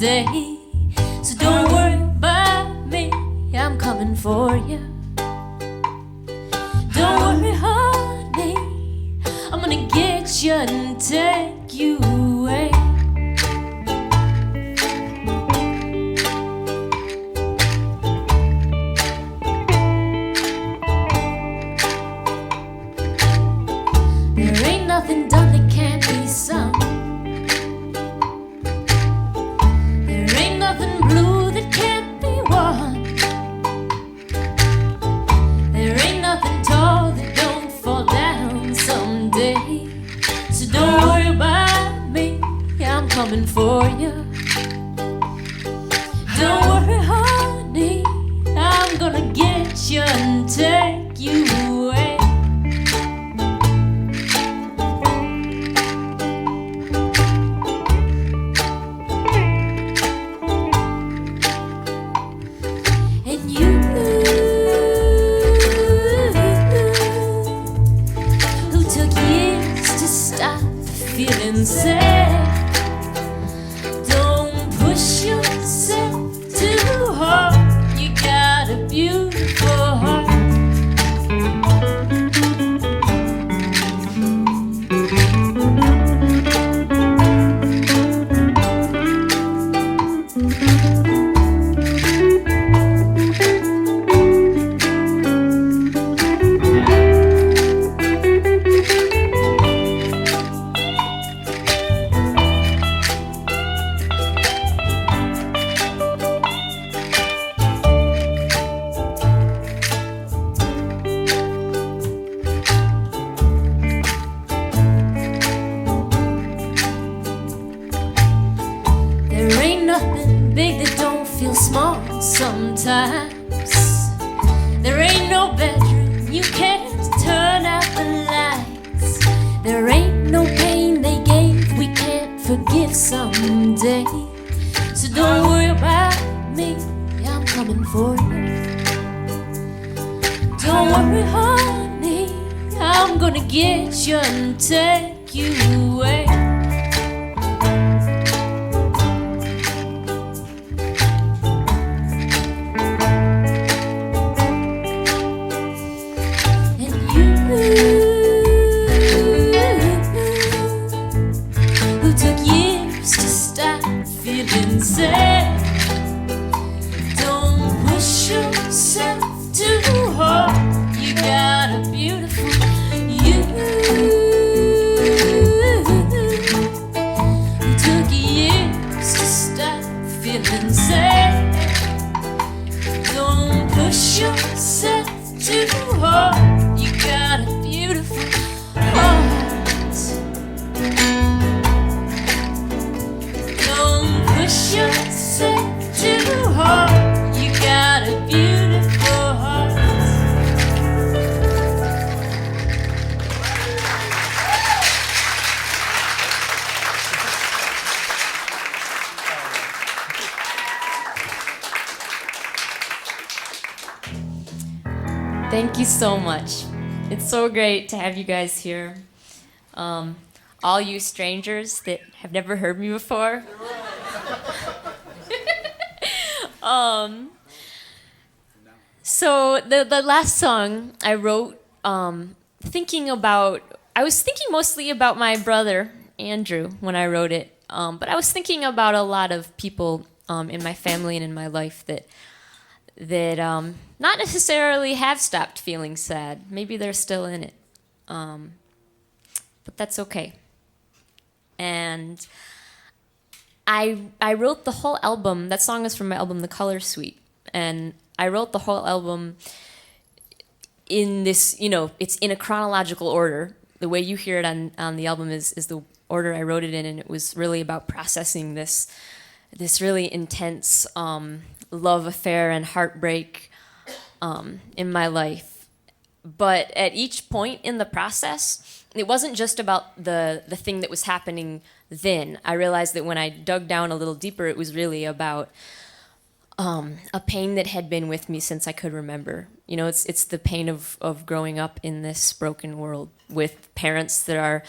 someday. So don't worry about me, I'm coming for you. Don't worry, honey, I'm gonna get you and take you away. There ain't nothing done that can't be sung. There ain't nothing blue that can't be won. There ain't nothing tall that don't fall down someday. So don't worry about me, I'm coming for you. Don't worry, honey, I'm gonna get you and take you away. And you who took years to stop feeling sad, don't push yourself too hard. You got a beautiful heart. There ain't nothing big that don't feel small sometimes. There ain't no bedroom you can't turn out the lights. There ain't no pain they gave we can't forgive someday. So don't worry about me, I'm coming for you. Don't worry, honey, I'm gonna get you and take you away. And you who took years to stop feeling sad, don't push yourself too hard. You got a beautiful you who took years to stop feeling sad. Don't push yourself too hard. You got a beautiful heart. Don't push yourself too hard. You got a beautiful heart. Thank you so much. It's so great to have you guys here. All you strangers that have never heard me before. So the last song I wrote I was thinking mostly about my brother, Andrew, when I wrote it. But I was thinking about a lot of people in my family and in my life that not necessarily have stopped feeling sad. Maybe they're still in it. But that's okay. And I wrote the whole album. That song is from my album, The Color Suite. And I wrote the whole album in this, it's in a chronological order. The way you hear it on the album is the order I wrote it in, and it was really about processing this really intense love affair and heartbreak in my life. But at each point in the process, it wasn't just about the thing that was happening then. I realized that when I dug down a little deeper, it was really about a pain that had been with me since I could remember. It's the pain of growing up in this broken world with parents that are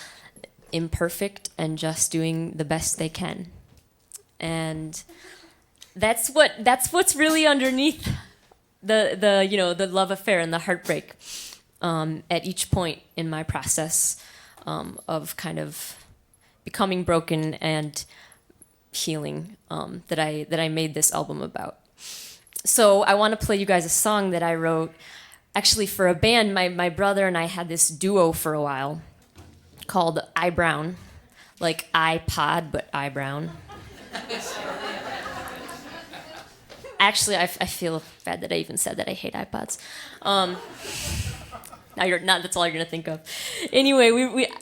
imperfect and just doing the best they can. and that's what's really underneath the love affair and the heartbreak at each point in my process of kind of becoming broken and healing that I made this album about. So I want to play you guys a song that I wrote actually for a band. My brother and I had this duo for a while called I Brown, like iPod but I Brown. Actually, I feel bad that I even said that I hate iPods. Now you're not. That's all you're gonna think of. Anyway,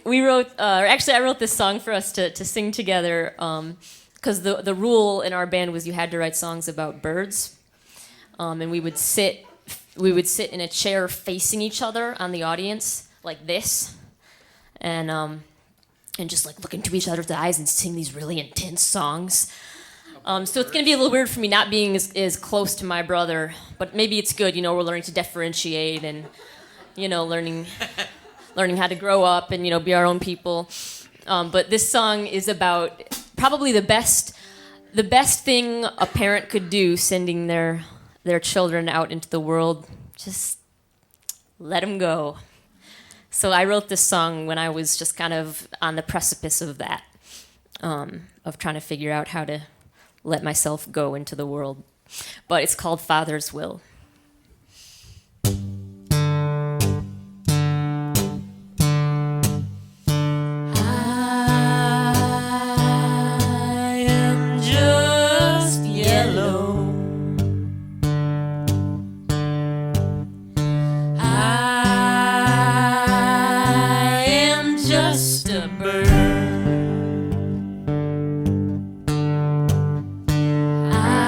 we wrote. Or actually, I wrote this song for us to sing together. Because the rule in our band was you had to write songs about birds, and we would sit in a chair facing each other on the audience like this, and just like look into each other's eyes and sing these really intense songs. So it's going to be a little weird for me not being as close to my brother, but maybe it's good. We're learning to differentiate and, learning how to grow up and, be our own people. But this song is about probably the best thing a parent could do, sending their children out into the world. Just let them go. So I wrote this song when I was just kind of on the precipice of that, of trying to figure out how to let myself go into the world. But it's called Father's Will. I am just yellow. I am just a bird. I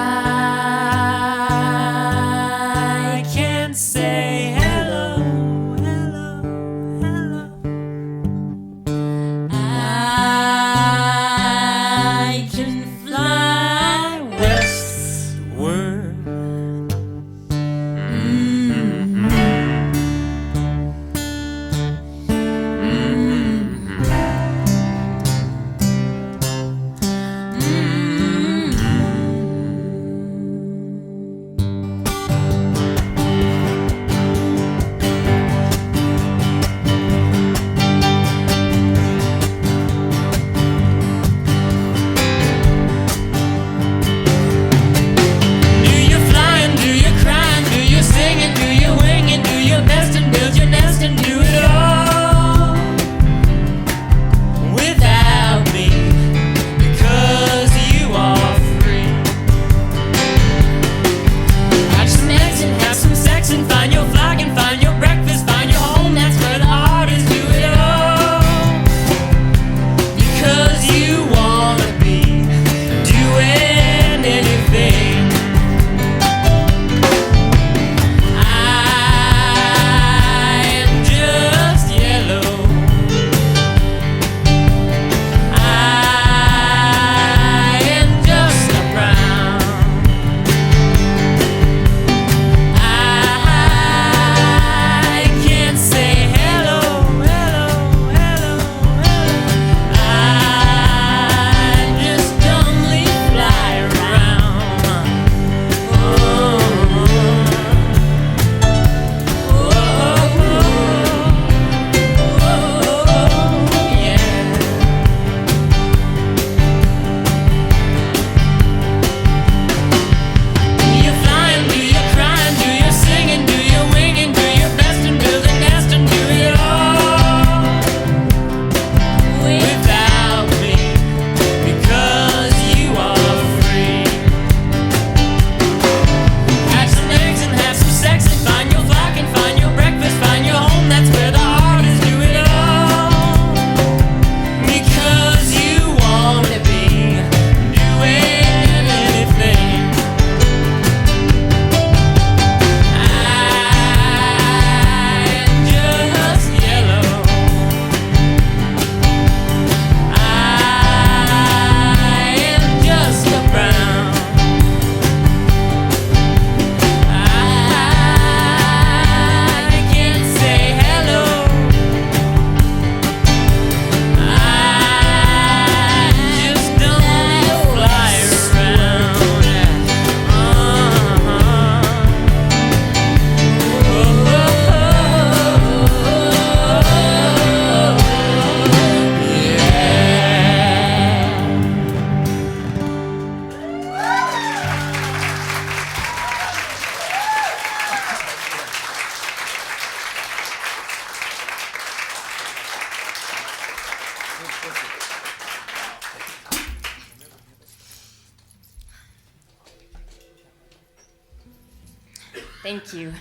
Thank you.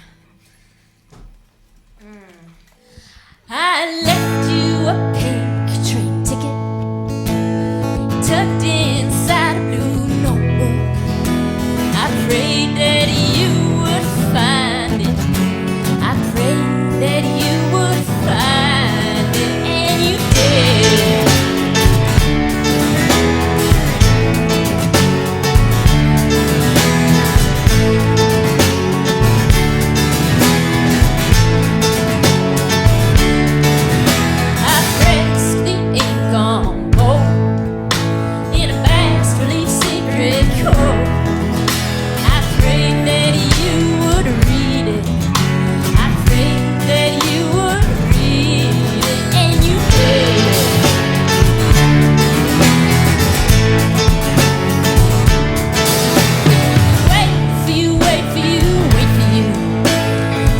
I left you a pink train ticket tucked inside a blue notebook. I prayed that you would find it. I prayed that you would find it, and you did. I pressed the ink on bold in a fast release secret code. I prayed that you would read it. I prayed that you would read it, and you did. Wait for you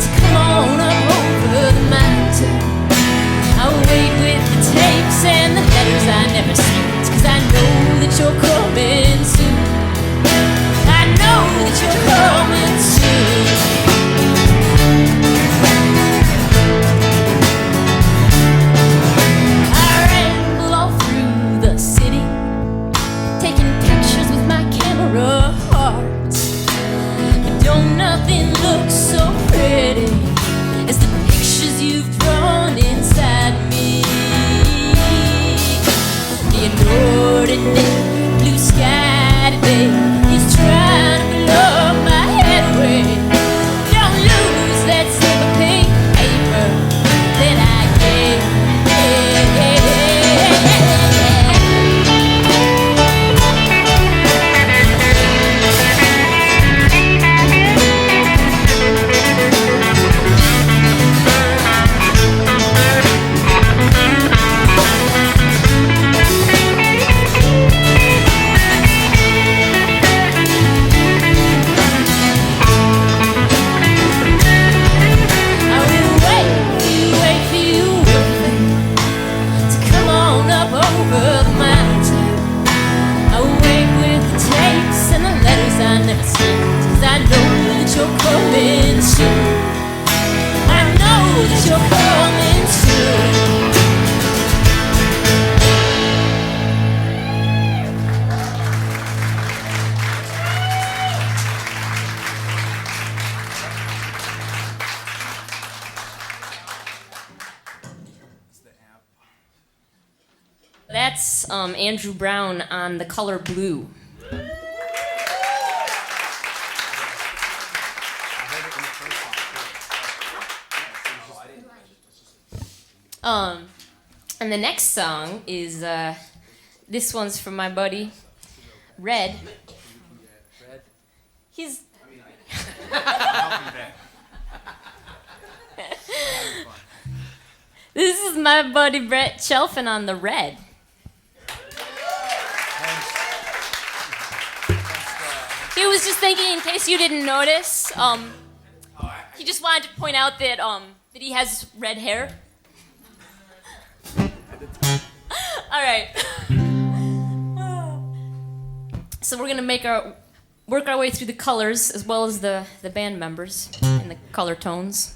to come on up over the mountain. I'll wait with the tapes and the letters I never sent, 'cause I know that you're coming soon. I know that you're coming soon. I ramble all through the city, taking pictures with my camera heart. But don't nothing look so pretty as the pictures you've drawn inside me. The inordinate blue sky today is trying to blow my head away. Don't lose that silver pink paper that I gave. I will wait for you to come on up over the mountain. I'll wait with the tapes and the letters I never sent, 'cause I know that you're coming soon. I know that you're coming soon. That's Andrew Brown on the color blue. And the next song is this one's from my buddy Red. He's this is my buddy Brett Chelfin on the red. He was just thinking, in case you didn't notice, he just wanted to point out that that he has red hair. All right. So we're gonna work our way through the colors as well as the band members and the color tones.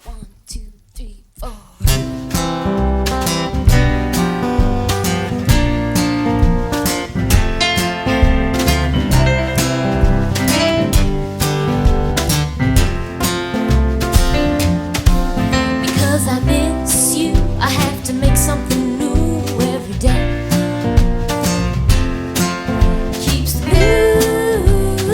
One, two, three, four. Because I miss you, I have to make something new every day. Keeps the blue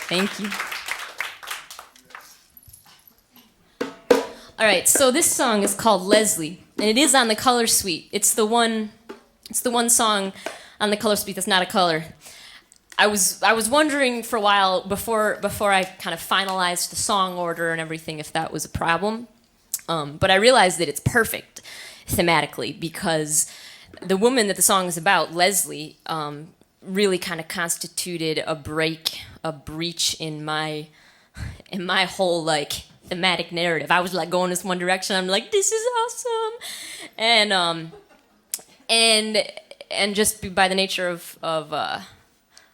Thank you. All right, so this song is called Leslie, and it is on the Color Suite. It's the one song on the Color Suite that's not a color. I was wondering for a while before I kind of finalized the song order and everything if that was a problem, but I realized that it's perfect thematically because the woman that the song is about, Leslie, really kind of constituted a breach in my whole like thematic narrative. I was like going this one direction. I'm like, this is awesome, and just by the nature of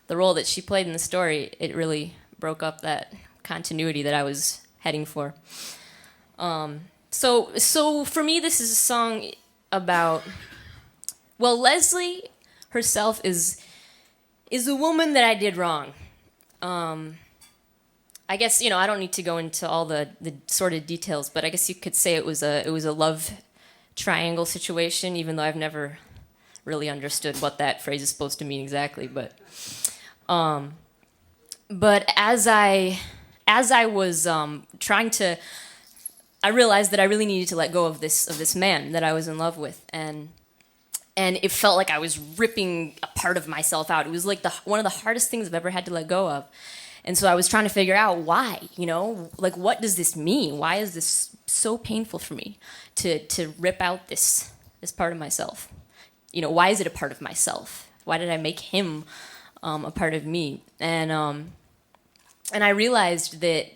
the role that she played in the story, it really broke up that continuity that I was heading for. So for me, this is a song about, well, Leslie herself is a woman that I did wrong. I guess, I don't need to go into all the sordid details, but I guess you could say it was a love triangle situation, even though I've never really understood what that phrase is supposed to mean exactly. But as I was trying to, I realized that I really needed to let go of this man that I was in love with, and it felt like I was ripping a part of myself out. It was like one of the hardest things I've ever had to let go of. And so I was trying to figure out why, like what does this mean? Why is this so painful for me to rip out this part of myself? Why is it a part of myself? Why did I make him a part of me? And I realized that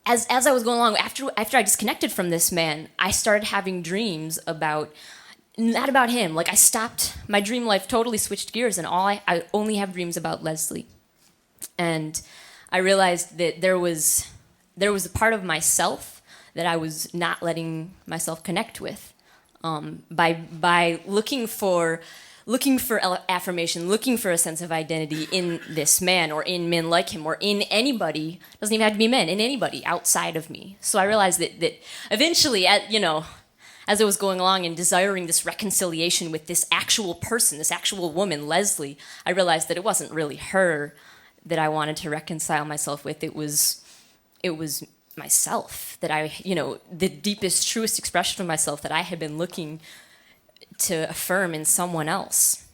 as I was going along, after I disconnected from this man, I started having dreams not about him. Like I stopped, my dream life totally switched gears, and I only have dreams about Leslie. And I realized that there was a part of myself that I was not letting myself connect with, by looking for affirmation, looking for a sense of identity in this man or in men like him or in anybody. Doesn't even have to be men, in anybody outside of me. So I realized that eventually, as I was going along and desiring this reconciliation with this actual person, this actual woman, Leslie, I realized that it wasn't really her that I wanted to reconcile myself with. It was myself that the deepest, truest expression of myself that I had been looking to affirm in someone else,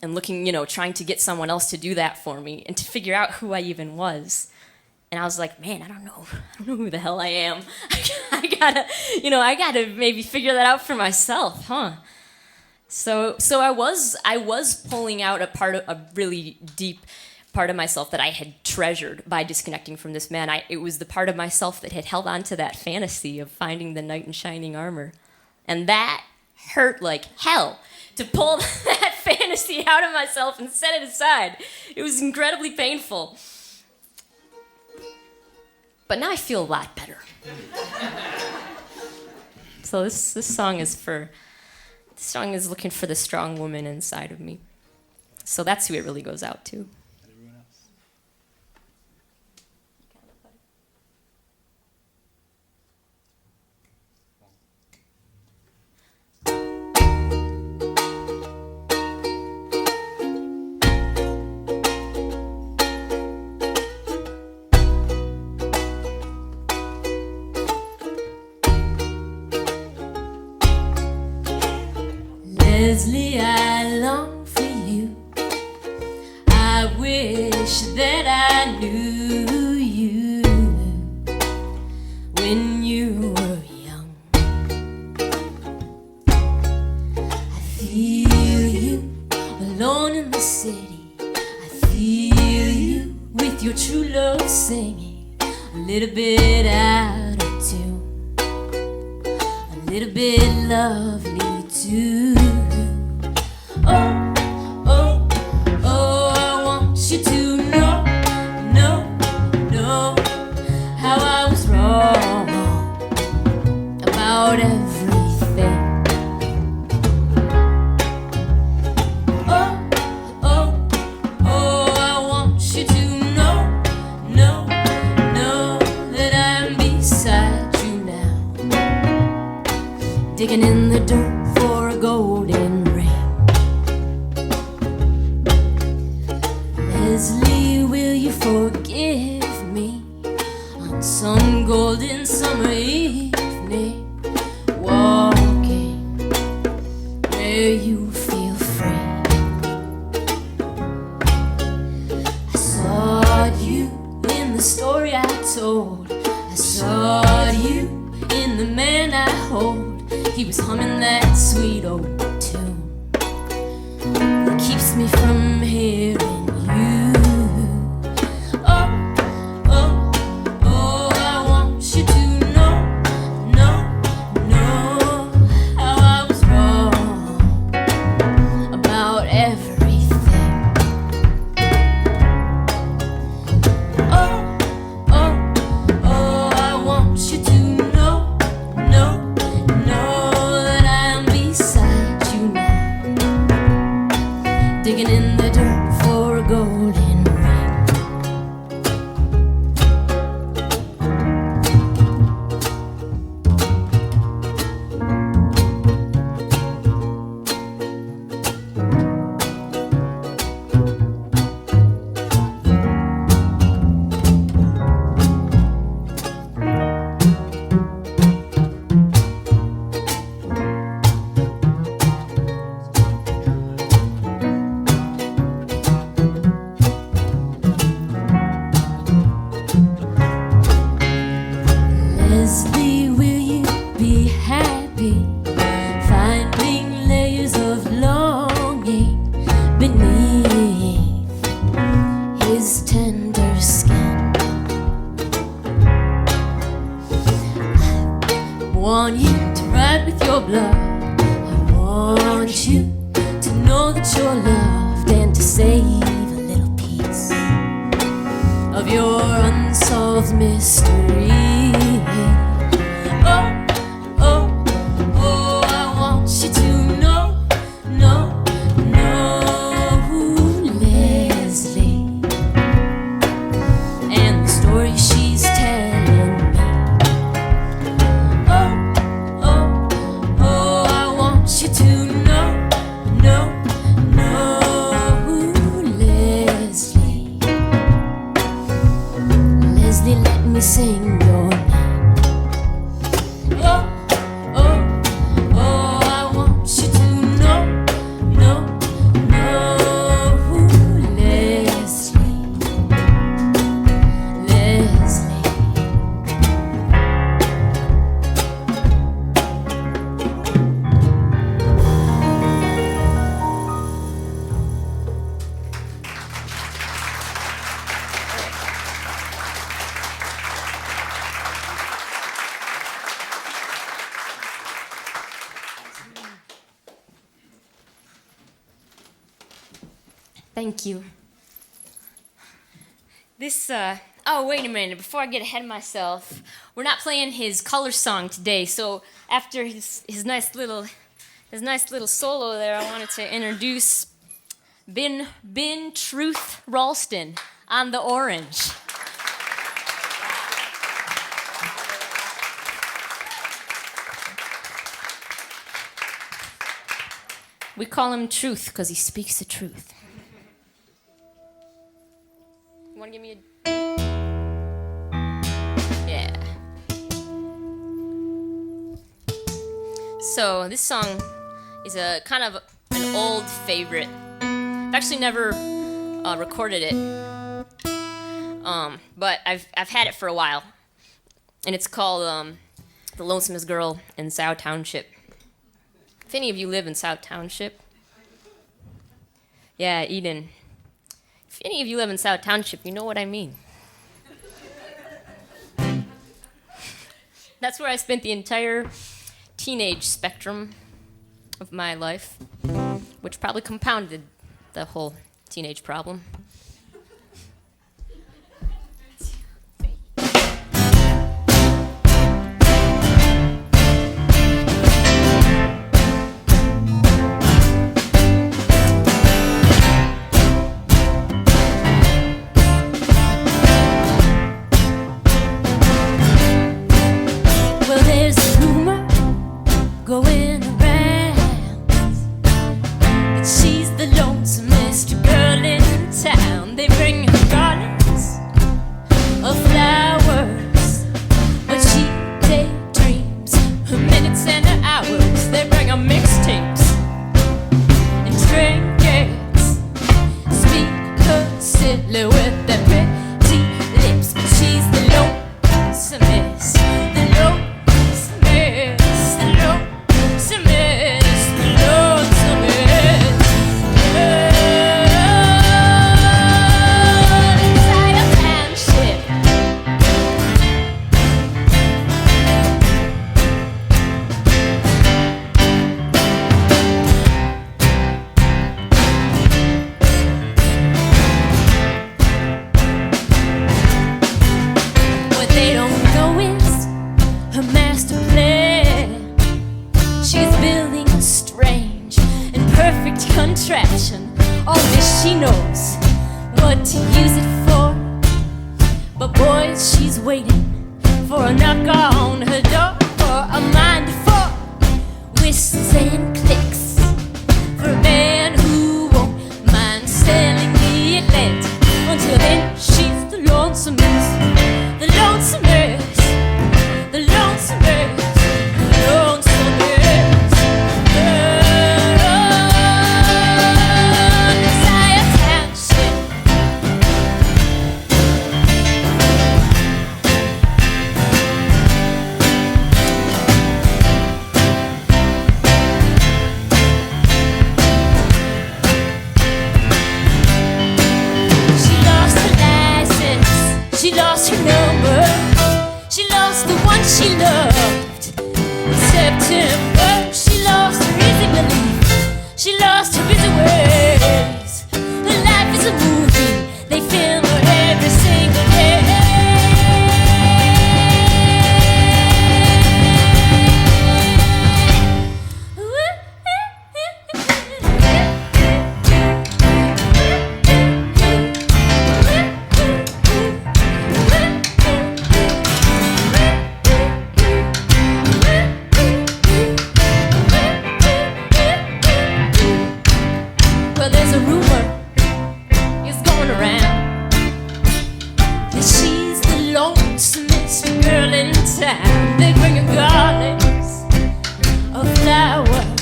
and trying to get someone else to do that for me and to figure out who I even was. And I was like, man, I don't know who the hell I am. I gotta maybe figure that out for myself, huh? So I was pulling out a really deep part of myself that I had treasured by disconnecting from this man. It was the part of myself that had held on to that fantasy of finding the knight in shining armor. And that hurt like hell, to pull that fantasy out of myself and set it aside. It was incredibly painful. But now I feel a lot better. So this song is looking for the strong woman inside of me. So that's who it really goes out to. Leslie, I long for you. I wish that I knew you when you were young. I feel you alone in the city. I feel you with your true love singing, a little bit out of tune, a little bit lovely too. Oh, oh, oh, I want you to know how I was wrong about everything. Oh, oh, oh, I want you to know that I'm beside you now, digging in the dirt for a golden ring. Leslie, will you where you feel free. I saw you in the story I told. I saw you in the man I hold. He was humming that sweet old tune that keeps me from hearing you. Oh, oh, oh, I want you to know, know how I was wrong about everything. Oh, oh, oh, I want you to know that I'm beside you now, digging in the dirt for a golden ring. Leslie, will you be happy finding layers of longing beneath his tender skin? I want you to ride with your blood. I want you to know that you're loved and to save a little piece of your unsolved mystery. Oh, oh, oh, I want you to know, Leslie, and the story she's telling me. Oh, oh, oh, I want you to know, Leslie. Leslie, let me sing your name. Oh, oh, oh, I want you to know, Leslie, Leslie. Thank you. This, oh, wait a minute. Before I get ahead of myself, we're not playing his color song today. So after his nice little solo there, I wanted to introduce Bin Truth Ralston on the orange. We call him Truth because he speaks the truth. You want to give me a... Yeah. So this song is a kind of an old favorite. I've actually never recorded it, but I've had it for a while, and it's called "The Lonesomest Girl in South Township." If any of you live in South Township, yeah, Eden. If any of you live in South Township, you know what I mean. That's where I spent the entire teenage spectrum of my life, which probably compounded the whole teenage problem. Well, there's a rumor going around that she's the lonesomest girl in town. perfect contraption. Only she knows what to use it for. But boys, she's waiting for a knock on her door, for a mind for whistles and clicks, for a man who won't mind sailing the Atlantic. Until then, she's the lonesomest, the lonesomest, the lonesomest, the lonesomest. Desire Township. She lost her license, she lost her number, she lost the one she loved. In September, she lost her easy belief, she lost her busy ways. Her life is a movie, they film her every single day. Well, there's a rumor is going around that she's the lonesomest girl in town. They bring her garlands of flowers,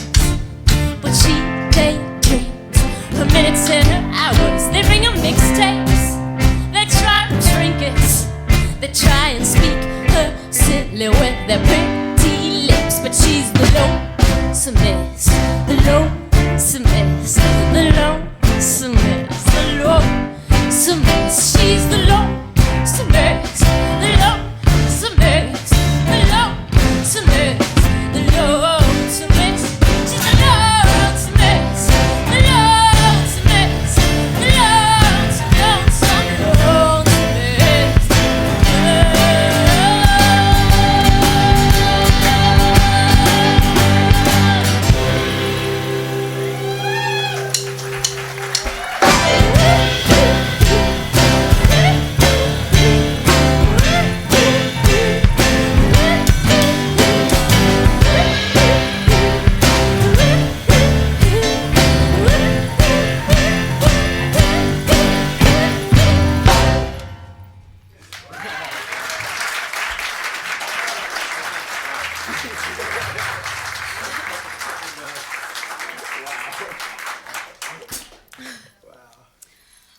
but she daydreams her minutes and her hours. They bring her mixtapes, they try her trinkets, they try and speak her silhouette, their pretty lips. But she's the lonesomest, the lonesomest, the lonesomest, the lonesomest. She's the lonesomest, the lonesomest, the lonesomest, the lonesomest. She's the lonesomest, the lonesomest, the lonesomest,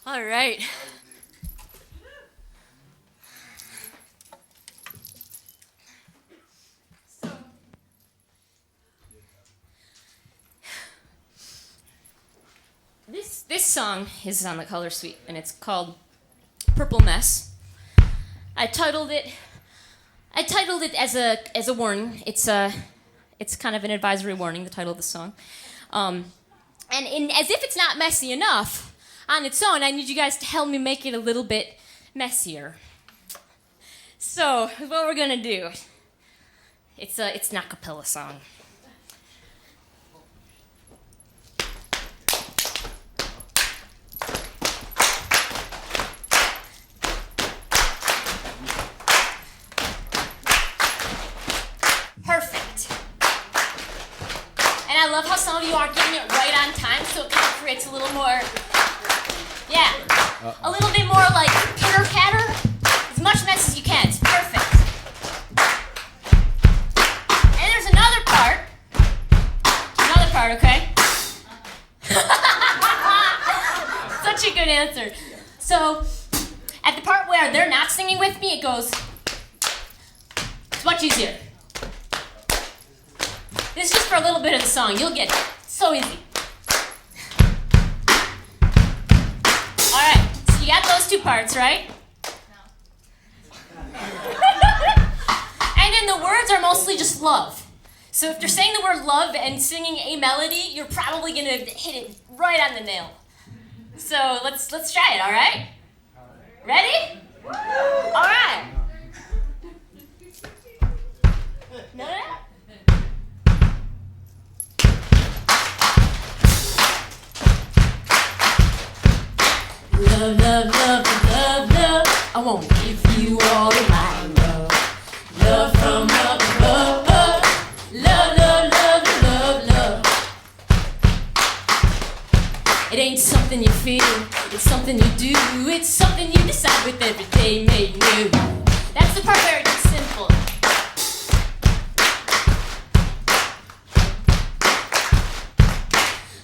All right. This song is on the Color Suite, and it's called Purple Mess. I titled it as a warning. It's kind of an advisory warning, the title of the song. And as if it's not messy enough on its own, I need you guys to help me make it a little bit messier. So, what we're gonna do, it's an a cappella song. Perfect. And I love how some of you aren't getting it right on time, so it kind of creates a little more, a little bit more like pitter-patter. As much mess as you can. It's perfect. And there's another part, okay? Such a good answer. So, at the part where they're not singing with me, it goes, it's much easier. This is just for a little bit of the song. You'll get it. So easy. All right. So you got those two parts, right? And then the words are mostly just love. So if you're saying the word love and singing a melody, you're probably gonna hit it right on the nail. So let's try it. All right? Ready? All right. None of that? love, love, love, love, love. I wanna give you all of my love. Love from up above. Love, love, love, love, love. It ain't something you feel, it's something you do. It's something you decide with every day made new. That's the part where it gets simple.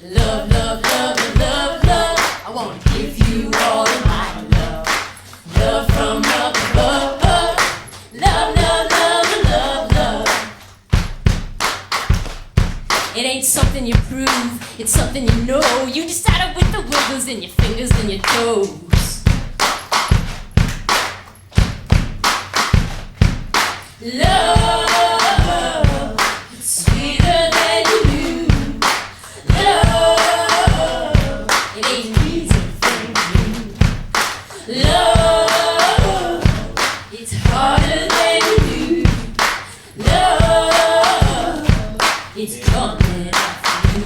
Love, love, love, love, love. I wanna give you all of my love. Love from up above. Love, love, love, love, love. It ain't something you prove, it's something you know. You decide it with the wiggles in your fingers and your toes. Love, it's sweeter than you knew. Love, it ain't easy for you. Love, it's harder than you knew. Love, it's coming after you.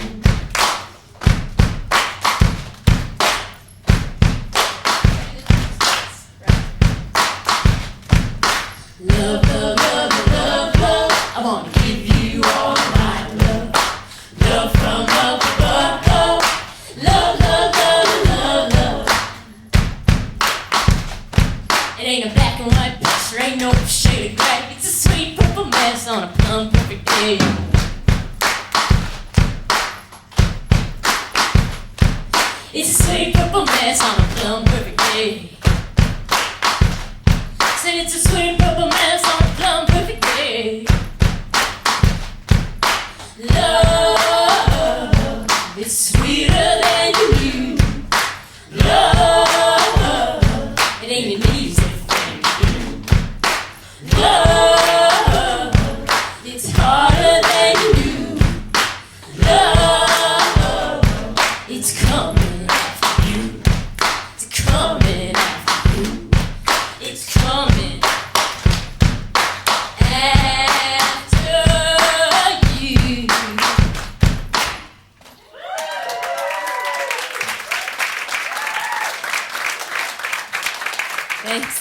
Love, love, love, love, love. I wanna give you all my love. Love from up above. Love, love, love, love, love. It ain't a black and white picture, ain't no shade of gray. It's a sweet purple mess on a plum perfect day. It's a sweet purple mess on a plum perfect day. Said it's a sweet purple mess on a plum perfect day. Love, it's sweeter than you knew. Love, it ain't an easy thing to do. Love, it's harder than you knew. Love, it's coming after you. It's coming after you. It's coming after you. Thanks.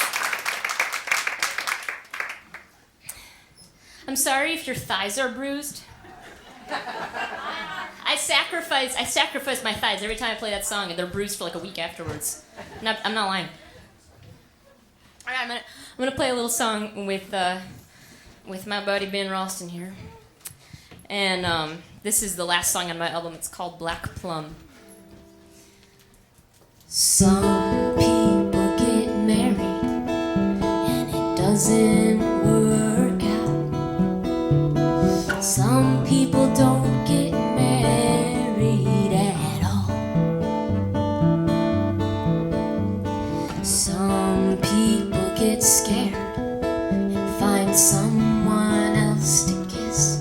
I'm sorry if your thighs are bruised. I sacrifice my thighs every time I play that song, and they're bruised for like a week afterwards. I'm not lying. All right, I'm gonna play a little song with my buddy Ben Ralston here, and this is the last song on my album. It's called Black Plum. Some people get married and it doesn't work out. Some people don't get married at all. Some people get scared and find someone else to kiss.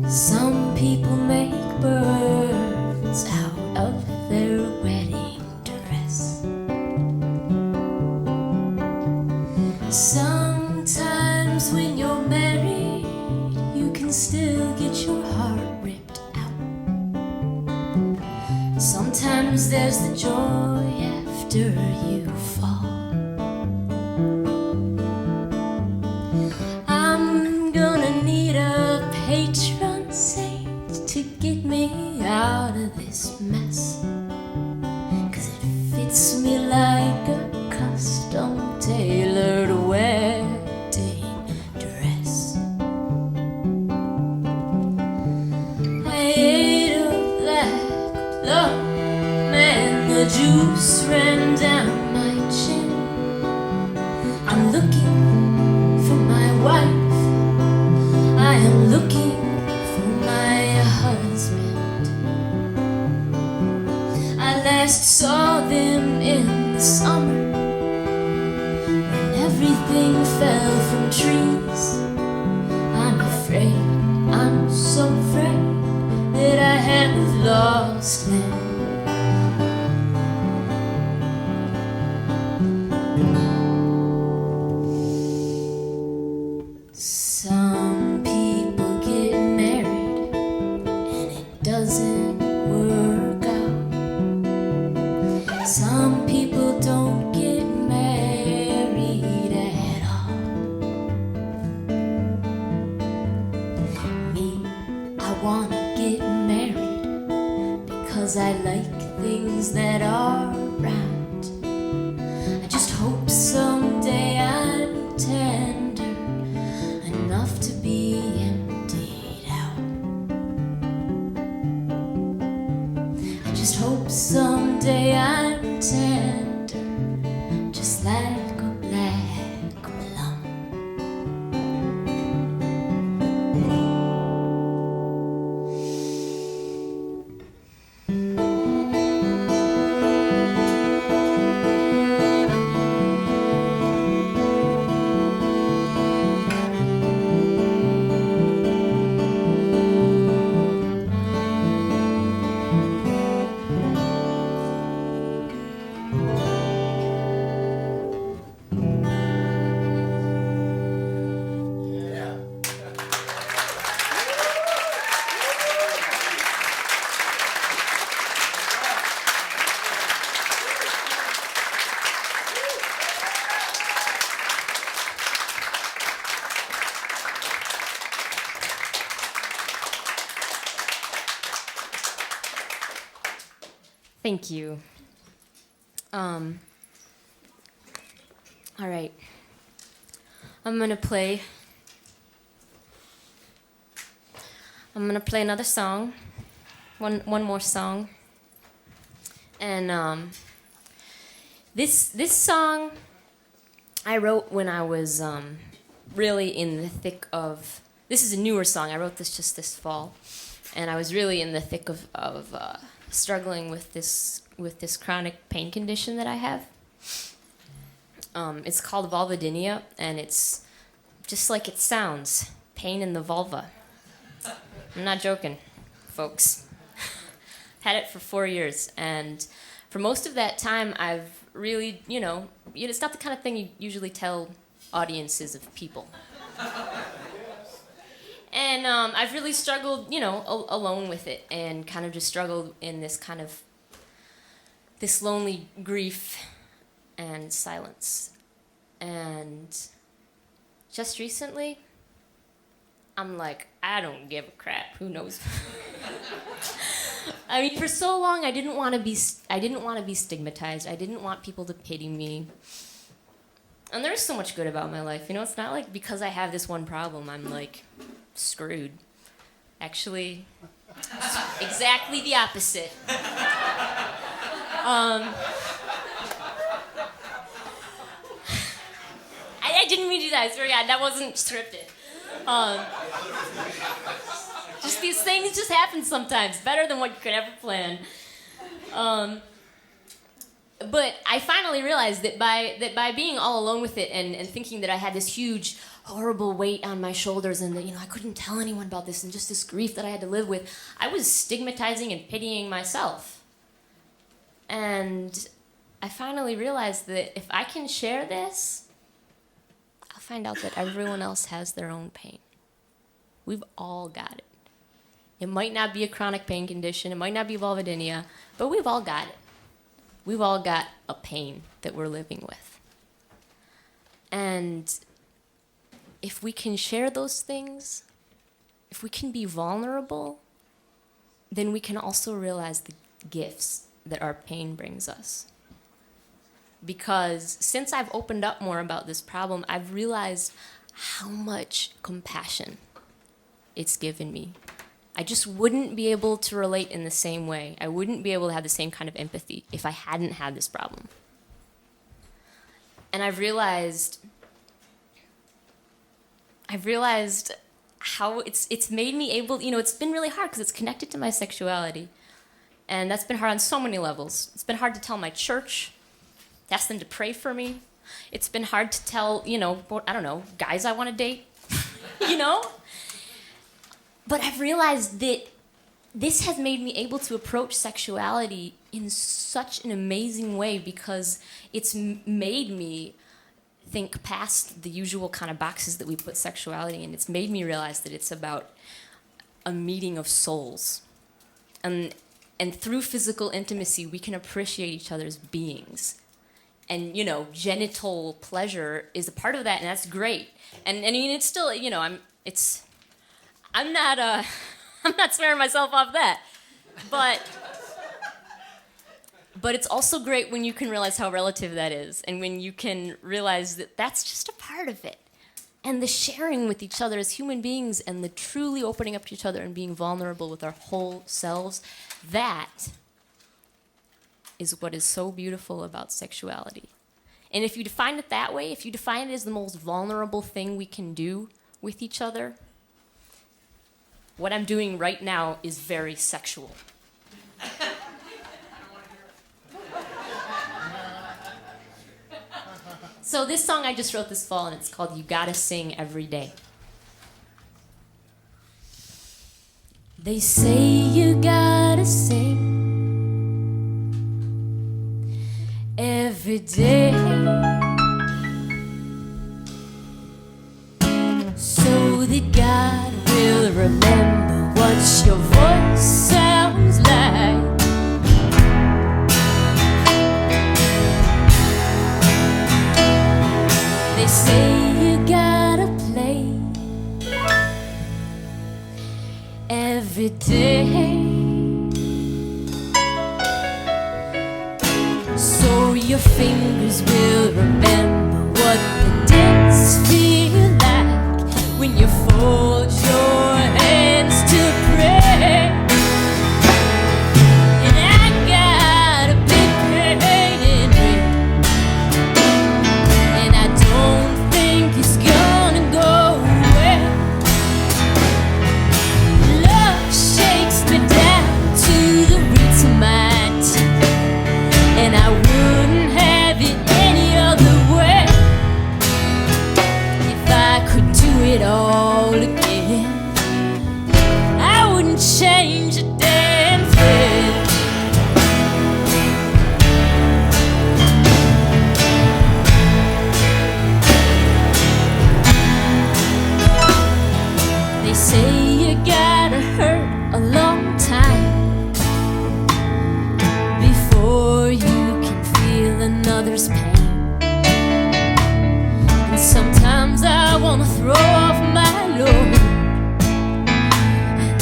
Some people make birds out of their wedding dress. Sometimes when you're married, you can still get your heart ripped out. Sometimes there's the joy after you fall. I'm gonna need a patron saint to get me out of this mess, 'cause it fits me like a custom tailored wedding dress. I ate a black plum and the juice ran down my chin. I'm looking for my wife, I am looking for my husband. I last saw them in the summer when everything fell from trees. I'm afraid, I'm so afraid that I have lost them. Some people get married and it doesn't work out. wanna get married because I like things that are round. I just hope someday I'm tender enough to be emptied out. I just hope someday I'm tender, just like a black plum. Thank you. All right. I'm gonna play another song, one more song, and this song I wrote when I was really in the thick of. This is a newer song. I wrote this just this fall, and I was really in the thick of struggling with this chronic pain condition that I have. It's called vulvodynia, and it's just like it sounds, pain in the vulva. I'm not joking, folks. Had it for 4 years, and for most of that time, I've really, it's not the kind of thing you usually tell audiences of people. And I've really struggled, alone with it, and kind of just struggled in this kind of this lonely grief and silence. And just recently, I'm like, I don't give a crap. Who knows? I mean, for so long, I didn't want to be stigmatized. I didn't want people to pity me. And there's so much good about my life. It's not like because I have this one problem, I'm like screwed. Actually, exactly the opposite. I didn't mean to do that. I swear to God, that wasn't scripted. Just these things just happen sometimes, better than what you could ever plan. But I finally realized that by being all alone with it and thinking that I had this huge, horrible weight on my shoulders and that I couldn't tell anyone about this and just this grief that I had to live with, I was stigmatizing and pitying myself. And I finally realized that if I can share this, I'll find out that everyone else has their own pain. We've all got it. It might not be a chronic pain condition, it might not be vulvodynia, but we've all got it. We've all got a pain that we're living with. And if we can share those things, if we can be vulnerable, then we can also realize the gifts that our pain brings us. Because since I've opened up more about this problem, I've realized how much compassion it's given me. I just wouldn't be able to relate in the same way. I wouldn't be able to have the same kind of empathy if I hadn't had this problem. And I've realized how it's made me able, it's been really hard because it's connected to my sexuality. And that's been hard on so many levels. It's been hard to tell my church, to ask them to pray for me. It's been hard to tell, guys I want to date, But I've realized that this has made me able to approach sexuality in such an amazing way because it's made me think past the usual kind of boxes that we put sexuality in. It's made me realize that it's about a meeting of souls. And through physical intimacy, we can appreciate each other's beings. And, genital pleasure is a part of that, and that's great. And I mean, it's still, I'm not I'm not swearing myself off that. But it's also great when you can realize how relative that is, and when you can realize that that's just a part of it. And the sharing with each other as human beings, and the truly opening up to each other and being vulnerable with our whole selves, that is what is so beautiful about sexuality. And if you define it that way, if you define it as the most vulnerable thing we can do with each other, what I'm doing right now is very sexual. So this song I just wrote this fall, and it's called You Gotta Sing Every Day. They say you gotta sing every day, so that God will remember what your voice sounds like. They say you gotta play every day, so your fingers will remember what the dance feel like when you fold your hands to pray. And I got a big pain in me, and I don't think it's gonna go away. Love shakes me down to the roots of my teeth, and I wouldn't have it any other way. If I could do it all again, I wouldn't change a damn thing. They say you gotta hurt a long time before you can feel another's pain. And sometimes I wanna throw off my load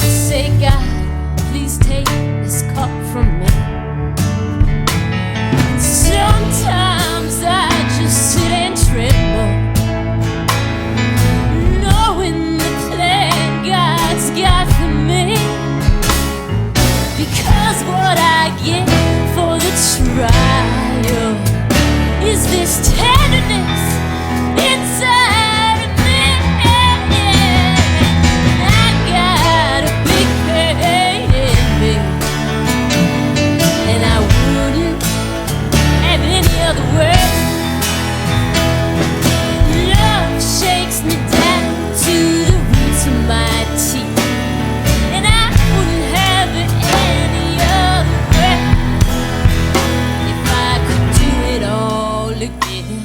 and say, God, please take this cup from me. And sometimes I just sit and tremble, knowing the plan God's got for me. Because what I get for the trial is this tenderness inside of me. I got a big pain in me, and I wouldn't have any other way. Love shakes me down to the roots of my teeth, and I wouldn't have it any other way. If I could do it all again,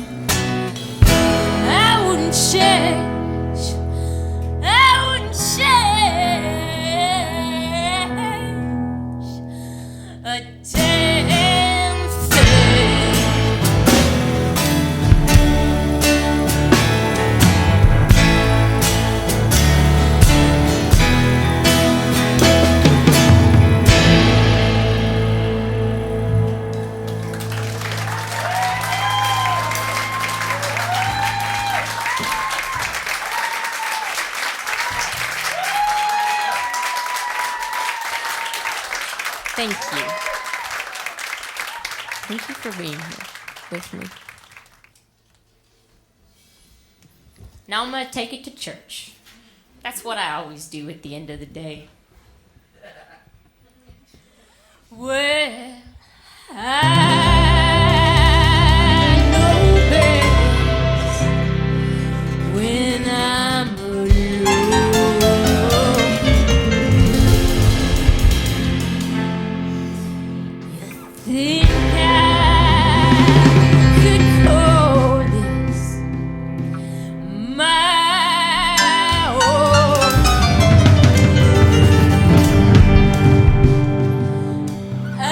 I wouldn't change. I wouldn't change a damn thing. Thank you. Thank you for being here with me. Now I'm going to take it to church. That's what I always do at the end of the day. Well, I know best when I'm alone. Think I could call this my own. I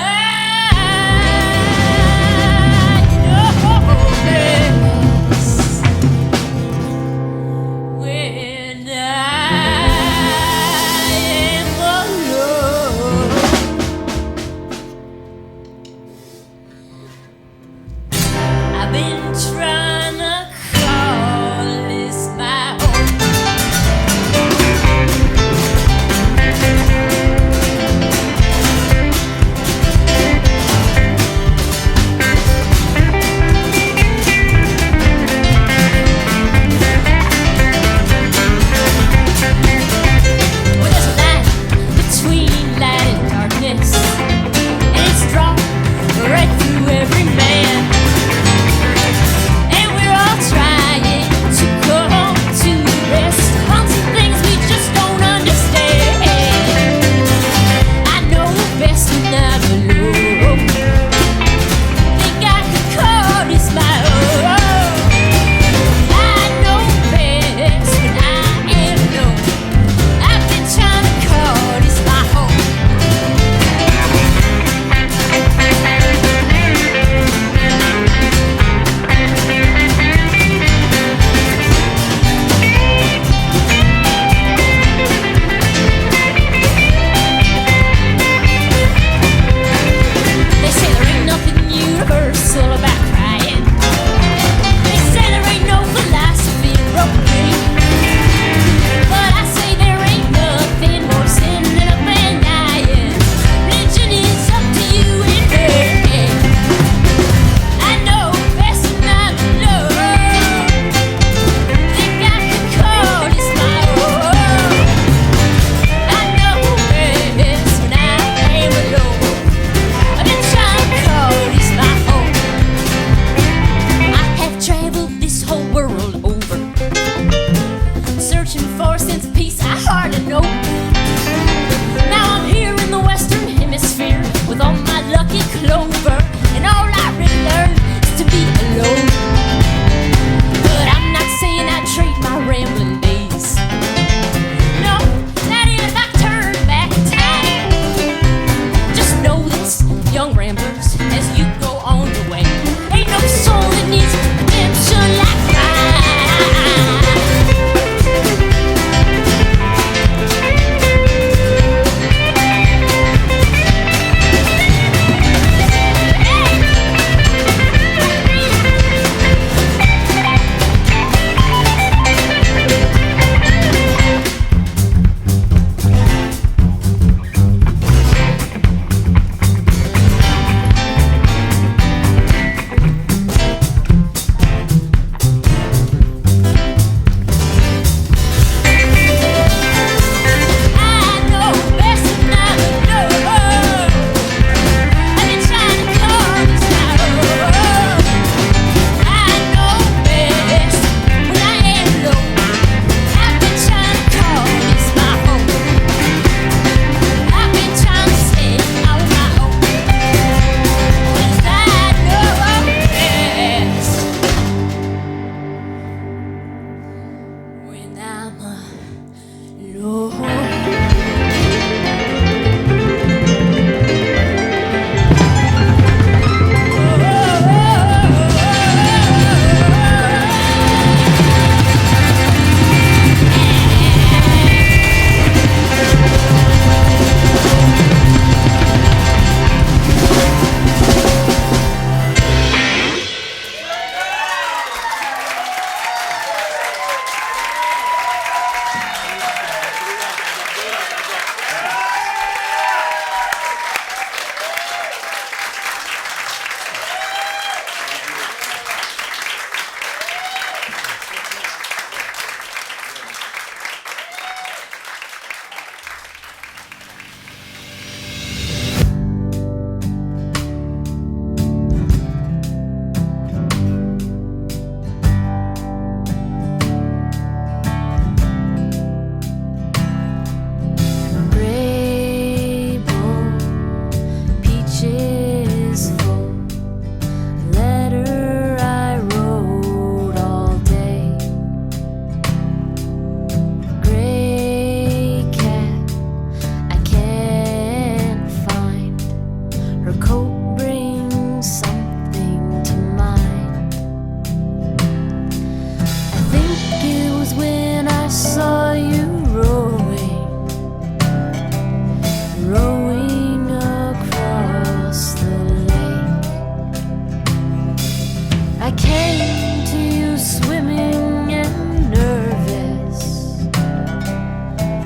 came to you swimming and nervous.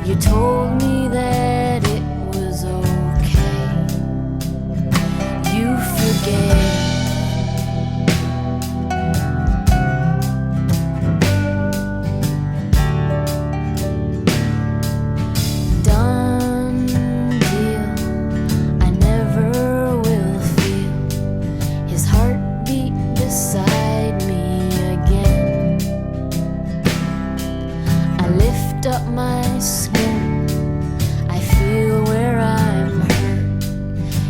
You told me that it was okay. You forgave. Done deal. I never will feel his heartbeat beside me again. I lift up my skin. I feel where I'm hurt.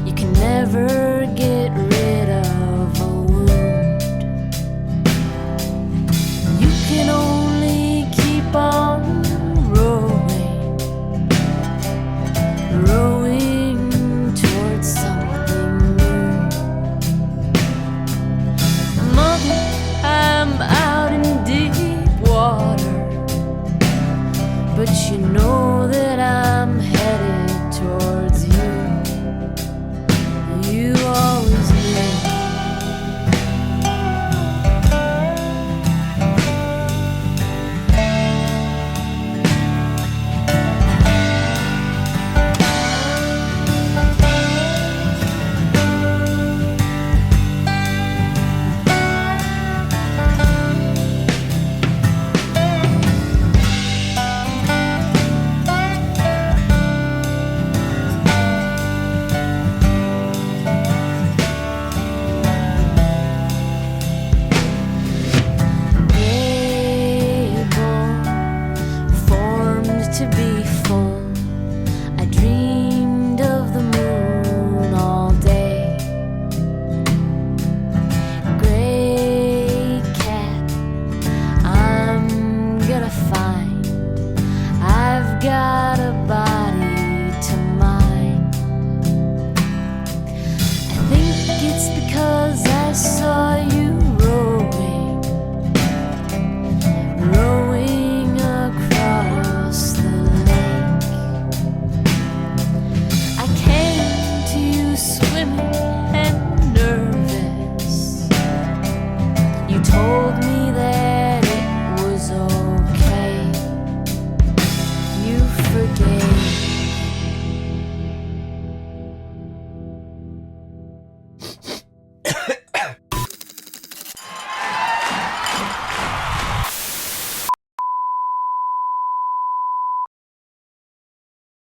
You can never get rid of a wound. You can only keep on rowing, rowing towards something new. Mother, I'm out in deep water, but you know that I'm headed towards you. You always knew. To be full, I dreamed of the moon all day. Gray cat, I'm gonna find. I've got a body to mind. I think it's because I saw you rowing, rowing across the lake. I came to you swimming and nervous. You told